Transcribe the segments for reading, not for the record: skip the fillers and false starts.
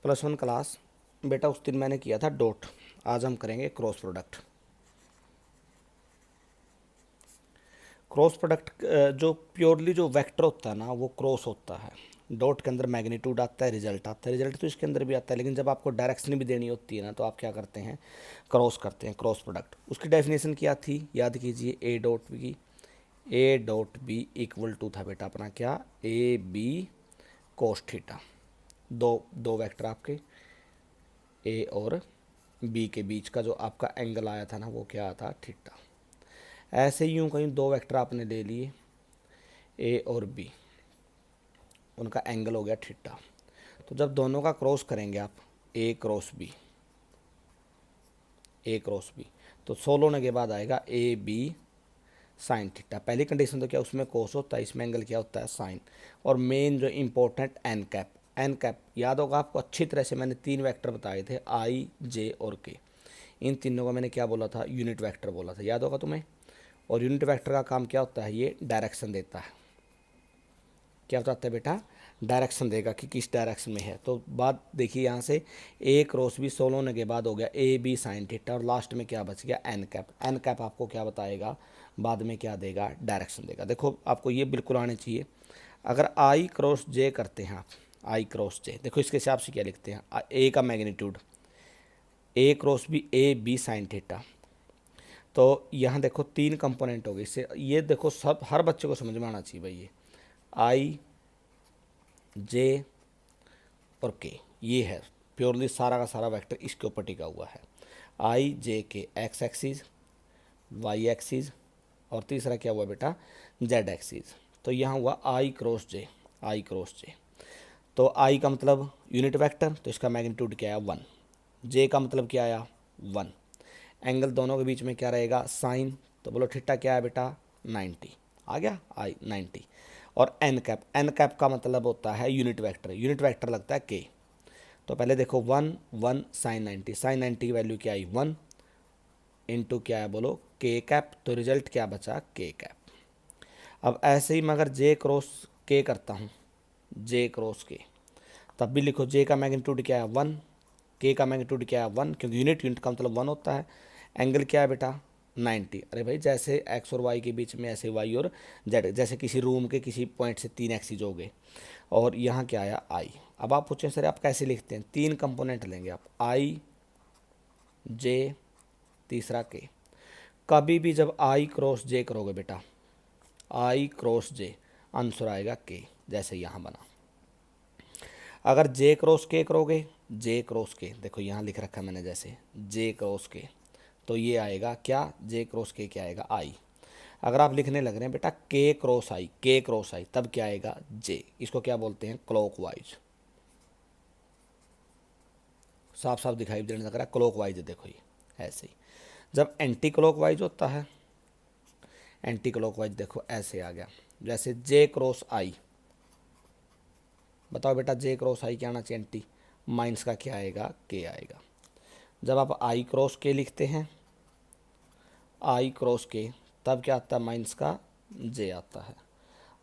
+1 class बेटा उस दिन मैंने किया था डॉट, आज हम करेंगे क्रॉस प्रोडक्ट। क्रॉस प्रोडक्ट जो प्योरली जो वेक्टर होता है ना वो क्रॉस होता है। डॉट के अंदर मैग्नीट्यूड आता है, रिजल्ट आता है, रिजल्ट तो इसके अंदर भी आता है, लेकिन जब आपको डायरेक्शन भी देनी होती है ना तो आप क्या करते हैं, क्रॉस करते हैं, क्रॉस प्रोडक्ट। उसकी डेफिनेशन क्या थी याद कीजिए, A dot B, A dot B equal to था बेटा अपना क्या, ए बी कोस थीटा। दो दो वेक्टर आपके ए और बी के बीच का जो आपका एंगल आया था ना वो क्या था, थीटा। ऐसे ही यूँ कहीं दो वेक्टर आपने ले लिए ए और बी, उनका एंगल हो गया थीटा। तो जब दोनों का क्रॉस करेंगे आप, ए क्रॉस बी, ए क्रॉस बी, तो 16 होने के बाद आएगा ए बी साइन थीटा। पहली कंडीशन तो क्या उसमें कोस होता है, इसमें एंगल क्या होता है, साइन। और मेन जो important n cap, n cap याद होगा आपको अच्छी तरह से, मैंने 3 वेक्टर बताए थे आई जे और के। इन तीनों का मैंने क्या बोला था, यूनिट वेक्टर बोला था, याद होगा तुम्हें। और यूनिट वेक्टर का काम क्या होता है, ये डायरेक्शन देता है। क्या बताता है बेटा, डायरेक्शन देगा कि किस डायरेक्शन में है। तो बात देखिए यहाँ से, ए क्रॉस बी 16 होने के बाद हो गया ए बी साइन थीटा, और लास्ट में क्या बच गया, एन कैप। एन कैप आपको क्या बताएगा, बाद में क्या देगा, डायरेक्शन देगा। देखो आपको ये बिल्कुल आने चाहिए। अगर आई क्रॉस जे करते हैं आप, आई क्रॉस जे, देखो इसके हिसाब से क्या लिखते हैं, ए का magnitude A cross B, A B sine theta. तो यहाँ देखो 3 कंपोनेंट हो गए इससे, ये देखो सब हर बच्चे को समझ में आना चाहिए भाई, ये आई जे और के, ये है प्योरली सारा का सारा वेक्टर इसके ऊपर टिका हुआ है। आई जे के एक्स एक्सिस, वाई एक्सिस, और तीसरा क्या हुआ बेटा, जेड एक्सिस। तो यहाँ हुआ आई क्रॉस जे, आई क्रॉस जे। तो आई का मतलब यूनिट वेक्टर, तो इसका मैग्नीट्यूड क्या है 1। जे का मतलब क्या आया 1। एंगल दोनों के बीच में क्या रहेगा, साइन। तो बोलो थीटा क्या है बेटा 90, आ गया आई 90। और एन कैप, एन कैप का मतलब होता है यूनिट वेक्टर, यूनिट वेक्टर लगता है के। तो पहले देखो 1 1 साइन 90, साइन 90 की वैल्यू क्या आई 1 इंटू क्या है बोलो के कैप, तो रिजल्ट क्या बचा, के कैप। अब ऐसे ही मैं अगर जे क्रॉस के करता हूँ, जे क्रॉस के, तब भी लिखो जे का मैग्नीट्यूड क्या है 1, के का मैग्नीट्यूड क्या है 1, क्योंकि यूनिट यूनिट का मतलब 1 होता है। एंगल क्या है बेटा 90। अरे भाई जैसे एक्स और वाई के बीच में ऐसे वाई और जेड, जैसे किसी रूम के किसी पॉइंट से 3 एक्सिस हो गए। और यहाँ क्या आया आई। अब आप पूछें सर आप कैसे लिखते हैं, 3 कंपोनेंट लेंगे आप, आई जे तीसरा के। कभी भी जब आई क्रॉस जे करोगे बेटा, आई क्रॉस जे, आंसर आएगा के, जैसे यहाँ बना। अगर जे क्रॉस के करोगे, जे क्रॉस के, देखो यहाँ लिख रखा है मैंने जैसे जे क्रॉस के, तो ये आएगा क्या, जे क्रॉस के क्या आएगा आई। अगर आप लिखने लग रहे हैं बेटा के क्रॉस आई, के क्रॉस आई, तब क्या आएगा जे। इसको क्या बोलते हैं, क्लॉकवाइज। साफ साफ दिखाई देने लग रहा है, क्लॉकवाइज देखो ये ऐसे ही। जब एंटी क्लॉकवाइज होता है, एंटी क्लॉकवाइज देखो ऐसे आ गया, जैसे जे क्रॉस आई। बताओ बेटा जे क्रॉस आई क्या आना चाहिए, एंटी, माइनस का क्या आएगा, के आएगा। जब आप आई क्रॉस के लिखते हैं, आई क्रॉस के, तब क्या आता है, माइनस का जे आता है।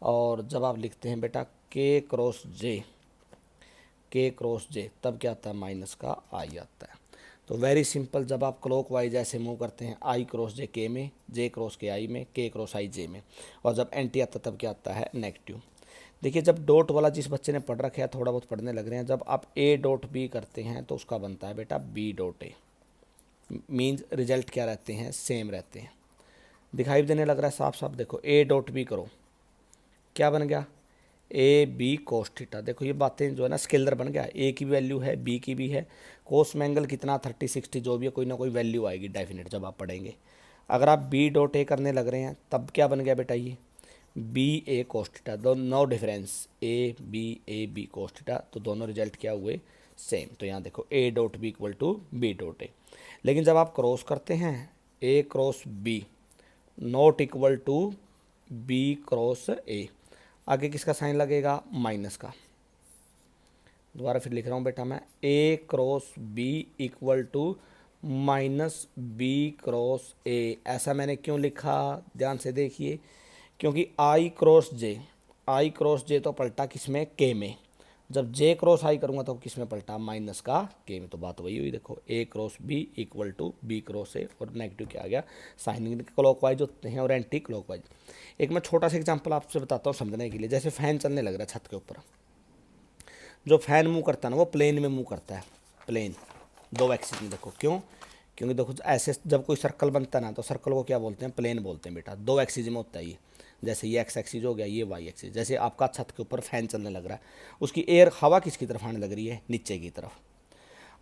और जब आप लिखते हैं बेटा के क्रॉस जे, के क्रॉस जे, तब क्या आता है, माइनस का आई आता है। तो वेरी सिंपल, जब आप क्लॉक वाइज ऐसे मूव करते हैं, आई क्रॉस जे के में, जे क्रॉस के आई में, के क्रॉस आई जे में, और जब एंटी आता तब क्या आता है, नेगेटिव। देखिए जब डॉट वाला जिस बच्चे ने पढ़ रखा है, थोड़ा बहुत पढ़ने लग रहे हैं, जब आप ए डॉट बी करते हैं तो उसका बनता है बेटा B dot A. Means result क्या रहते हैं, सेम रहते हैं। दिखाई देने लग रहा है साफ साफ, देखो ए डॉट बी करो, क्या बन गया, ए बी कोस थीटा। देखो ये बातें जो है ना स्केलर बन गया, ए की वैल्यू है, बी की भी है, कोस में एंगल कितना 30 60 जो भी है, कोई ना कोई वैल्यू आएगी डेफिनेट जब आप पढ़ेंगे। अगर आप बी डॉट ए करने लग रहे हैं तब क्या बन गया बेटा, ये बी ए कोस थीटा, दो no difference, A B cos theta, तो दोनों रिजल्ट क्या हुए, सेम। तो यहाँ देखो A dot B equal to B dot A. लेकिन जब आप क्रॉस करते हैं, A cross B not equal to B cross A, आगे किसका साइन लगेगा, माइनस का। दोबारा फिर लिख रहा हूँ बेटा मैं, A cross B equal to minus B cross A. ऐसा मैंने क्यों लिखा, ध्यान से देखिए, क्योंकि आई क्रॉस जे, आई क्रॉस जे तो पलटा किस में, के में, जब जे क्रॉस आई करूँगा तो किस में पलटा, माइनस का के में। तो बात वही हुई, देखो A cross B equal to B cross A, और नेगेटिव क्या आ गया, साइन क्लॉकवाइज होते हैं और एंटी क्लॉकवाइज। एक मैं छोटा सा एग्जांपल आपसे बताता हूँ समझने के लिए। जैसे फैन चलने लग रहा है छत के ऊपर, जो फैन मूव करता है ना वो प्लेन में मूव करता है, प्लेन दो एक्सिस में। देखो क्यों, क्योंकि देखो ऐसे जब कोई सर्कल बनता है ना तो सर्कल को क्या बोलते हैं, प्लेन बोलते हैं बेटा, दो एक्सिस में होता है ये। जैसे ये एक्स एक्सिस हो गया, ये वाई एक्सिस। जैसे आपका छत के ऊपर फैन चलने लग रहा है, उसकी एयर हवा किसकी तरफ आने लग रही है, नीचे की तरफ।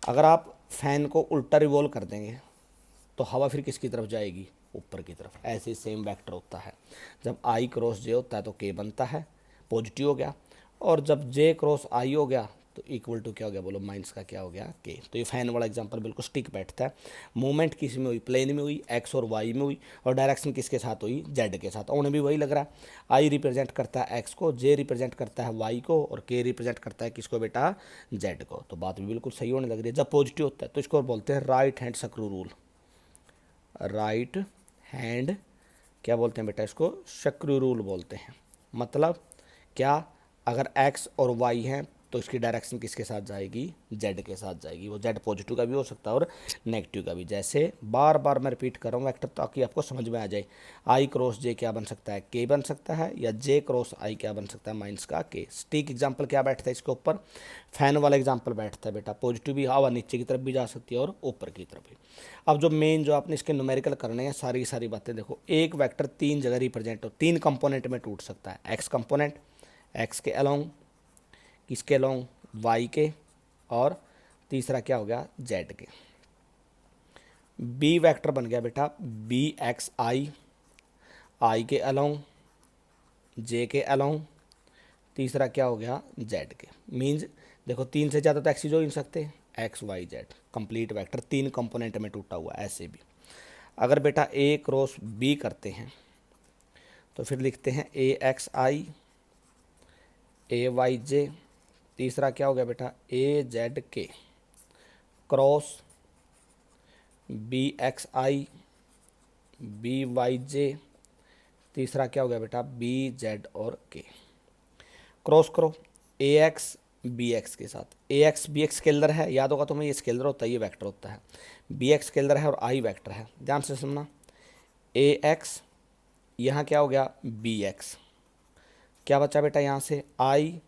अगर आप फैन को उल्टा रिवॉल्व कर देंगे तो हवा फिर किसकी तरफ जाएगी, ऊपर की तरफ। ऐसे सेम वेक्टर होता है, जब आई क्रॉस जे होता है तो के बनता है, पॉजिटिव हो गया, और जब जे क्रॉस आई हो गया तो इक्वल टू क्या हो गया, बोलो माइनस का क्या हो गया, के। तो ये फैन वाला एग्जांपल बिल्कुल स्टिक बैठता है। मूवमेंट किस में हुई, प्लेन में हुई, एक्स और वाई में हुई, और डायरेक्शन किसके साथ हुई, जेड के साथ। उन्हें भी वही लग रहा है, आई रिप्रेजेंट करता है एक्स को, जे रिप्रेजेंट करता है वाई को, और के रिप्रेजेंट करता है किसको बेटा, जेड को। तो बात भी बिल्कुल सही होने लग रही है। जब पॉजिटिव होता है तो इसको बोलते हैं right hand screw rule. Right hand क्या बोलते हैं बेटा, इसको स्क्रू रूल बोलते हैं। मतलब क्या, अगर एक्स और वाई हैं तो इसकी डायरेक्शन किसके साथ जाएगी, जेड के साथ जाएगी। वो जेड पॉजिटिव का भी हो सकता है और नेगेटिव का भी। जैसे बार बार मैं रिपीट कर रहा हूँ वेक्टर ताकि आपको समझ में आ जाए। आई क्रॉस जे क्या बन सकता है, के बन सकता है, या जे क्रॉस आई क्या बन सकता है, माइनस का के। स्टिक एग्जाम्पल क्या बैठता है इसके ऊपर, फैन वाला एग्जाम्पल बैठता है बेटा। पॉजिटिव भी हवा नीचे की तरफ भी जा सकती है और ऊपर की तरफ भी। अब जो मेन जो आपने इसके न्यूमेरिकल करने हैं, सारी सारी बातें देखो। एक वेक्टर तीन जगह रिप्रेजेंट हो, तीन कंपोनेंट में टूट सकता है। एक्स कंपोनेंट, एक्स के अलोंग, किसके अलोंग, वाई के, और तीसरा क्या हो गया, जेड के। बी वेक्टर बन गया बेटा बी एक्स आई, आई के अलोंग, जे के अलोंग, तीसरा क्या हो गया, जेड के। मीन्स देखो तीन से ज़्यादा तो एक्सिस हो ही नहीं सकते, X Y Z complete vector तीन कंपोनेंट में टूटा हुआ। ऐसे भी अगर बेटा ए क्रॉस बी करते हैं तो फिर लिखते हैं ए एक्स आई, ए वाई जे, तीसरा क्या हो गया बेटा, ए जेड के क्रॉस बी एक्स आई, बी वाई जे, तीसरा क्या हो गया बेटा, बी जेड और के। क्रॉस करो ए एक्स बी एक्स के साथ। ए एक्स बी एक्स स्केलर है, याद होगा तुम्हें, ये स्केलर होता है, ये वेक्टर होता है। बी एक्स स्केलर है और आई वेक्टर है, ध्यान से सुनना। ए एक्स, यहाँ क्या हो गया, बी एक्स, क्या बचा बेटा यहाँ से आई,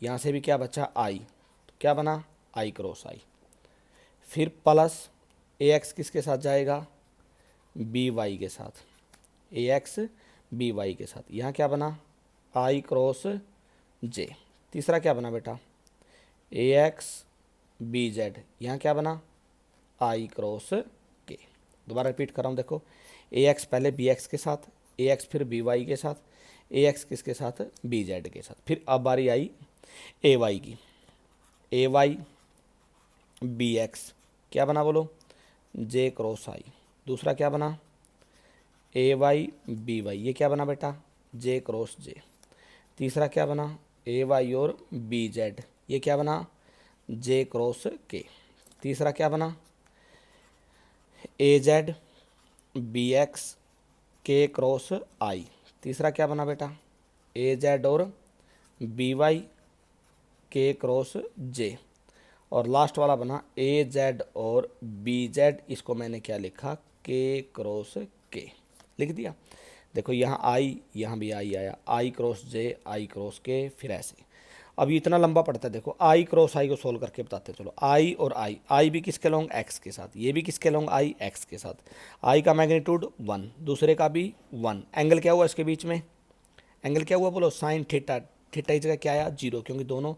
यहाँ से भी क्या बचा आई, तो क्या बना, आई क्रॉस आई। फिर प्लस ए एक्स किसके साथ जाएगा, बी वाई के साथ, ए एक्स बी वाई के साथ। यहाँ क्या बना, आई क्रॉस जे। तीसरा क्या बना बेटा, ए एक्स बी जेड, यहाँ क्या बना, आई क्रॉस के। दोबारा रिपीट कर रहा हूँ, देखो ए एक्स पहले बी एक्स के साथ, ए एक्स फिर बी वाई के साथ, ए एक्स किसके साथ, बी जेड के साथ। फिर अब बारी आई ए वाई की, ए वाई बी एक्स, क्या बना बोलो, जे क्रॉस आई। दूसरा क्या बना, ए वाई बी वाई, ये क्या बना बेटा, जे क्रॉस जे। तीसरा क्या बना, ए वाई और बी जेड, ये क्या बना, जे क्रॉस के। तीसरा क्या बना, ए जेड बी एक्स के क्रॉस आई। तीसरा क्या बना बेटा, ए जेड और बी वाई के क्रॉस जे। और लास्ट वाला बना ए जेड और बी जेड, इसको मैंने क्या लिखा, के क्रॉस के लिख दिया। देखो यहाँ आई, यहाँ भी आई आया, आई क्रॉस जे, आई क्रॉस के, फिर ऐसे। अब ये इतना लंबा पड़ता है, देखो आई क्रॉस आई को सोल्व करके बताते चलो। आई और आई भी किसके लॉन्ग, एक्स के साथ, ये भी किसके लॉन्ग, आई एक्स के साथ। आई का मैग्नीट्यूड 1, दूसरे का भी 1। एंगल क्या हुआ इसके बीच में, एंगल क्या हुआ बोलो, साइन थीटा। थीटा की जगह क्या आया, 0, क्योंकि दोनों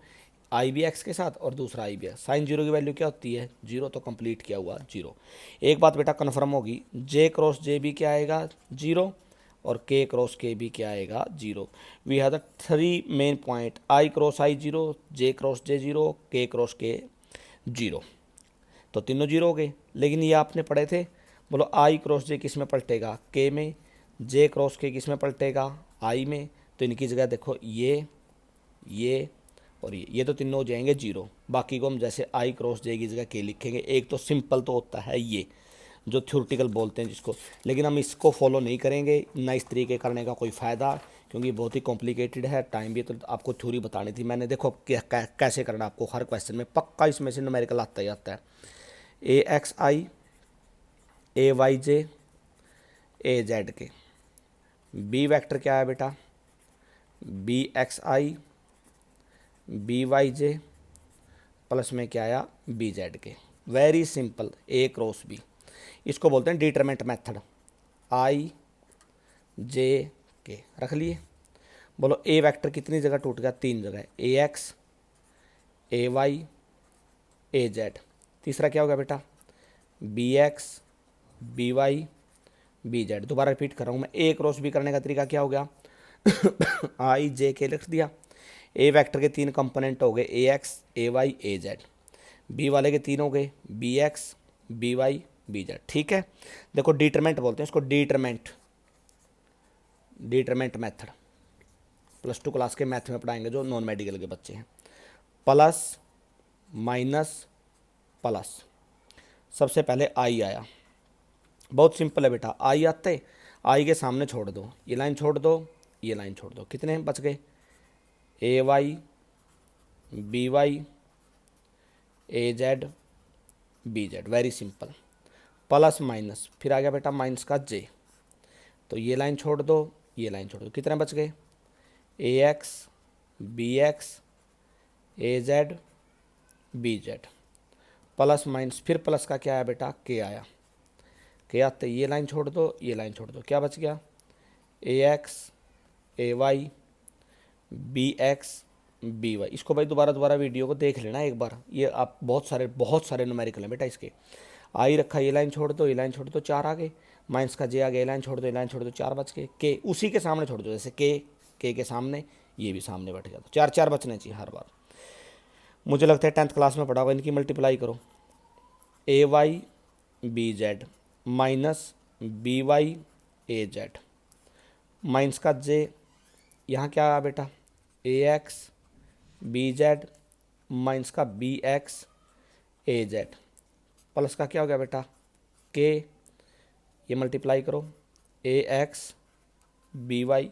आई भी एक्स के साथ और दूसरा आई भी एक्स। साइन 0 की वैल्यू क्या होती है, 0, तो कंप्लीट क्या हुआ, 0। एक बात बेटा कन्फर्म होगी, जे क्रॉस जे भी क्या आएगा, 0, और के क्रॉस के भी क्या आएगा, 0। We have the 3 main point, I cross I 0, J cross J 0, K cross के 0। तो तीनों 0 हो गए। लेकिन ये आपने पढ़े थे, बोलो आई क्रॉस जे किस में पलटेगा, के में, जे क्रॉस के किस में पलटेगा, आई में। तो इनकी जगह देखो ये और ये तो तीनों हो जाएंगे 0। बाकी को हम जैसे आई क्रॉस जे की जगह के लिखेंगे। एक तो सिंपल तो होता है ये जो थ्योरेटिकल बोलते हैं जिसको, लेकिन हम इसको फॉलो नहीं करेंगे ना, इस तरीके करने का कोई फ़ायदा, क्योंकि बहुत ही कॉम्प्लिकेटेड है, टाइम भी, तो आपको थ्योरी बतानी थी मैंने। देखो कैसे करना आपको, हर क्वेश्चन में पक्का इसमें से न्यूमेरिकल आता ही आता है। ए एक्स आई, ए वाई जे, ए जेड के। बी वेक्टर क्या है बेटा, बी एक्स आई, बी वाई जे, प्लस में क्या आया, बी जेड के। वेरी सिंपल, ए क्रॉस बी, इसको बोलते हैं डिटरमिनेंट मेथड। आई जे के रख लिए। बोलो ए वेक्टर कितनी जगह टूट गया, 3 जगह, A X, A Y, A Z. तीसरा क्या हो गया बेटा, B X, B Y, B Z. दोबारा रिपीट कर रहा हूँ मैं, ए क्रॉस बी करने का तरीका क्या हो गया, आई जे के लिख दिया। ए वेक्टर के 3 कंपोनेंट हो गए, A X, A Y, A Z. B वाले के 3 हो गए, B X, B Y, B Z. ठीक है, देखो डिटरमेंट बोलते हैं इसको, डिटरमेंट मेथड +2 क्लास के मैथ में पढ़ाएंगे जो नॉन मेडिकल के बच्चे हैं। प्लस माइनस प्लस, सबसे पहले आई आया, बहुत सिंपल है बेटा, आई आते, आई के सामने छोड़ दो, ये लाइन छोड़ दो, ये लाइन छोड़ दो, कितने बच गए, A Y, B Y, A Z, B Z. Very simple. Plus minus, फिर आ गया बेटा माइनस का जे, तो ये लाइन छोड़ दो, ये लाइन छोड़ दो, कितने बच गए, A X, B X, A Z, B Z. Plus minus, फिर प्लस का क्या आया बेटा, के आया, के आते ये लाइन छोड़ दो, ये लाइन छोड़ दो, क्या बच गया, A X, A Y, B X, B Y. इसको भाई दोबारा वीडियो को देख लेना एक बार, ये आप बहुत सारे न्यूमेरिकल हैं बेटा इसके। आई रखा, ये लाइन छोड़ दो, ये लाइन छोड़ दो, 4 आ गए। माइनस का जे आ गया, ये लाइन छोड़ दो, ये लाइन छोड़ दो, 4 बच गए। के उसी के सामने छोड़ दो, जैसे के सामने, ये भी सामने बैठ गया, तो 4 4 बचने चाहिए हर बार। मुझे लगता है 10th क्लास में पढ़ा होगा, इनकी मल्टीप्लाई करो, A Y B Z minus B Y A Z, minus का जे, यहाँ क्या आया बेटा, A X, B Z, minus का B X, A Z, plus का क्या हो गया बेटा, के, ये मल्टीप्लाई करो, ए एक्स, बी वाई,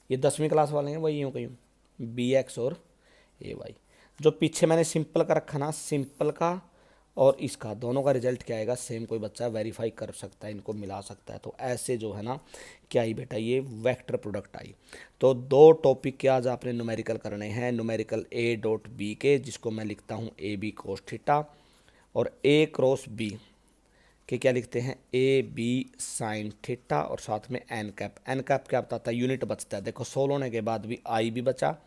ये 10वीं क्लास वाले हैं, वही यूँ कहीं, बी एक्स और ए वाई। जो पीछे मैंने सिंपल का रखा ना, सिंपल का और इसका दोनों का रिजल्ट क्या आएगा सेम, कोई बच्चा वेरीफाई कर सकता है, इनको मिला सकता है। तो ऐसे जो है ना क्या आई बेटा, ये वेक्टर प्रोडक्ट आई। तो 2 टॉपिक के आज आपने न्यूमेरिकल करने हैं, न्यूमेरिकल ए डॉट बी के, जिसको मैं लिखता हूँ ए बी कोस थीटा, और ए क्रॉस बी के क्या लिखते हैं, ए बी साइन थीटा, और साथ में एन कैप। एन कैप क्या बताता है, यूनिट बचता है। देखो 16 होने के बाद भी आई भी बचा,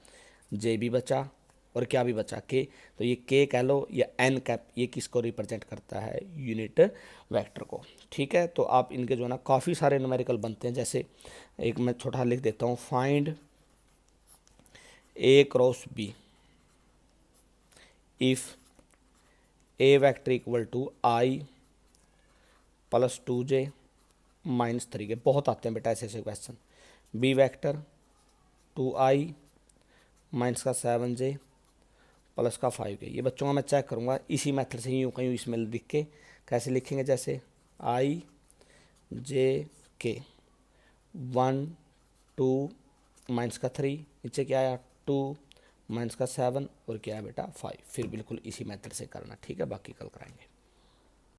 जे भी बचा, और क्या भी बचा, के। तो ये के कह लो या एन कैप, ये किसको रिप्रेजेंट करता है, यूनिट वेक्टर को। ठीक है, तो आप इनके जो है ना काफ़ी सारे न्यूमेरिकल बनते हैं। जैसे एक मैं छोटा लिख देता हूँ, find A cross B if A vector equal to I plus 2j minus 3 के। बहुत आते हैं बेटा ऐसे ऐसे question. B vector 2i minus का 7j प्लस का 5k। ये बच्चों का मैं चेक करूँगा इसी मेथड से, यूँ कहीं इसमें लिख के कैसे लिखेंगे, जैसे i j k 1 2 माइनस का 3, नीचे क्या आया 2 माइनस का 7 और क्या है बेटा 5। फिर बिल्कुल इसी मेथड से करना। ठीक है, बाकी कल कराएंगे।